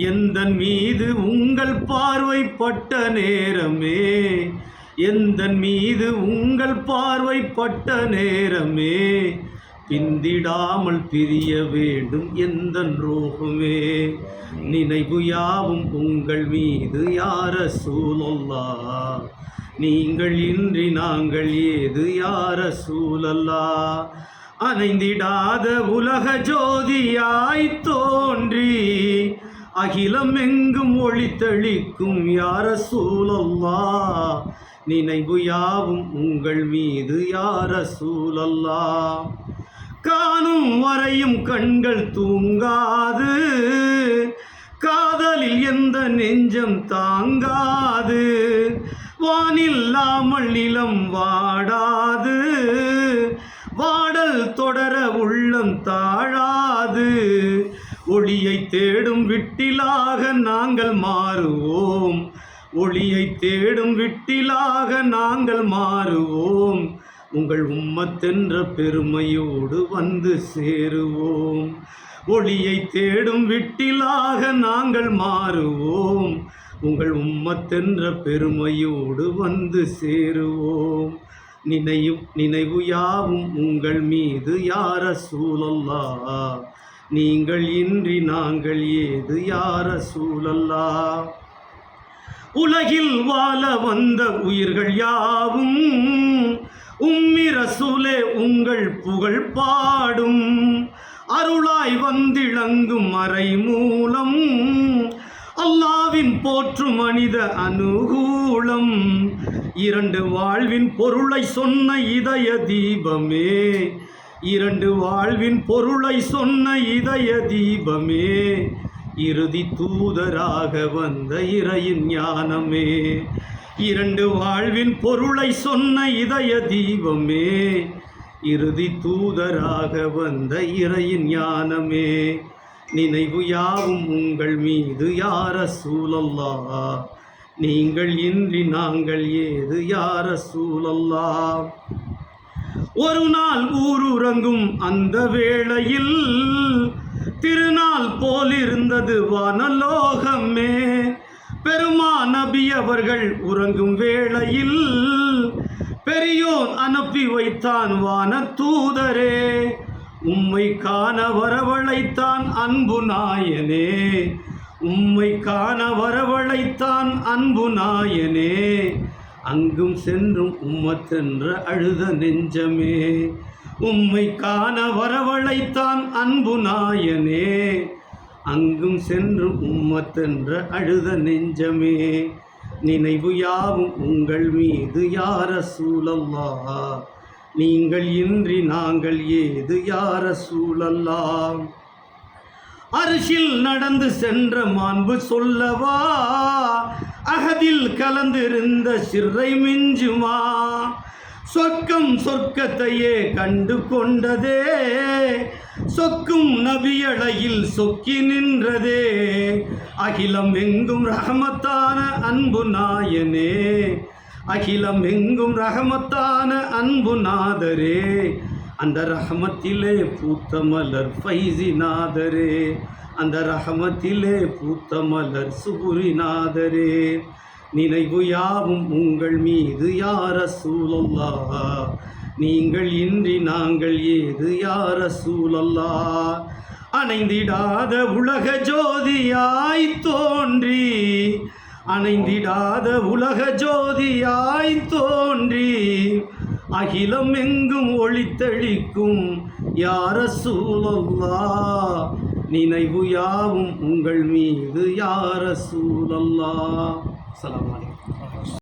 எந்தன் மீது உங்கள் பார்வைப்பட்ட நேரமே, எந்தன் மீது உங்கள் பார்வைப்பட்ட நேரமே, பிந்திடாமல் பிரிய வேண்டும் எந்தன் ரோகமே. நினைவு யாவும் உங்கள் மீது யா ரசூலல்லாஹ், நீங்கள் இன்றி நாங்கள் ஏது யா ரசூலல்லாஹ். அணைந்திடாத உலக ஜோதியாய் தோன்றி அகிலம் எங்கும் ஒளித்தளிக்கும் யா ரசூலல்லாஹ், நினைவு யாவும் உங்கள் மீது யா ரசூலல்லாஹ். காணும் வரையும் கண்கள் தூங்காது, காதலில் எந்த நெஞ்சம் தாங்காது, வானில்லாமல் நிலம் வாடாது, வாடல் தொடர உள்ளம் தாழாது. ஒளியை தேடும் விட்டிலாக நாங்கள் மாறுவோம், ஒளியை தேடும் விட்டிலாக நாங்கள் மாறுவோம். உங்கள் உம்மத்தென்ற பெருமையோடு வந்து சேருவோம். ஒளியை தேடும் விட்டிலாக நாங்கள் மாறுவோம், உங்கள் பெருமையோடு வந்து சேருவோம். நினைவு யாவும் உங்கள் மீது யா ரசூலல்லாஹ், நீங்கள் இன்றி நாங்கள் ஏது யா ரசூலல்லாஹ். உலகில் வாழ வந்த உயிர்கள் யாவும் உம்மி ரசூலே உங்கள் புகழ் பாடும். அருளாய் வந்திளங்கும் மறை மூலம் அல்லாவின் போற்றும் மனித அனுகூலம். இரண்டு வாழ்வின் பொருளை சொன்ன இதய தீபமே, இரண்டு வாழ்வின் பொருளை சொன்ன இதய தீபமே, இறுதி தூதராக வந்த இறையின் ஞானமே. இரண்டு வாழ்வின் பொருளை சொன்ன இதய தீபமே, இறுதி தூதராக வந்த இறையின் ஞானமே. நினைவு யாவும் உங்கள் மீது யா ரசூலல்லாஹ், நீங்கள் இன்றி நாங்கள் ஏது யா ரசூலல்லாஹ். ஒரு நாள் ஊருறங்கும் அந்த வேளையில் திருநாள் போலிருந்தது வானலோகமே. பெருமா நபி அவர்கள் உறங்கும் வேளையில் பெரியோன் அனுப்பி வைத்தான் வான தூதரே. உம்மை காண வரவழைத்தான் அன்பு நாயனே, உம்மை காண வரவழைத்தான் அன்பு நாயனே. அங்கும் சென்றும் உம்மத்தென்ற அழுத நெஞ்சமே, உம்மை காண வரவழைத்தான் அன்பு நாயனே. அங்கும் சென்று உம்மத்தென்ற அழுத நெஞ்சமே. நினைவு யாவும் உங்கள் மீது யா ரசூலல்லாஹ், நீங்கள் இன்றி நாங்கள் ஏது யா ரசூலல்லாஹ். அரிசில் நடந்து சென்ற மாண்பு சொல்லவா, அகதில் கலந்திருந்த சிறை மிஞ்சுமா. சொர்க்கத்தையே கண்டு கொண்டதே, சொக்கும் நபியளையில் சொக்கி நின்றதே. அகிலம் எங்கும் ரஹமத்தான அன்பு நாயனே, அகிலம் எங்கும் ரஹமத்தான அன்பு நாதரே. அந்த ரஹமத்திலே பூத்த மலர் ஃபைசி நாதரே, அந்த ரஹமத்திலே பூத்த மலர் சுகுரி நாதரே. நினைவு யாவும் உங்கள் மீது யா ரசூலல்லாஹ், நீங்கள் இன்றி நாங்கள் ஏது யா ரசூலல்லாஹ். அணைந்திடாத உலக ஜோதியாய் தோன்றி, அணைந்திடாத உலக ஜோதியாய் தோன்றி அகிலம் எங்கும் ஒளித்தளிக்கும் யா ரசூலல்லாஹ். நினைவு யாவும் உங்கள் மீது யா ரசூலல்லாஹ். அஸ்ஸலாமு அலைக்கும்.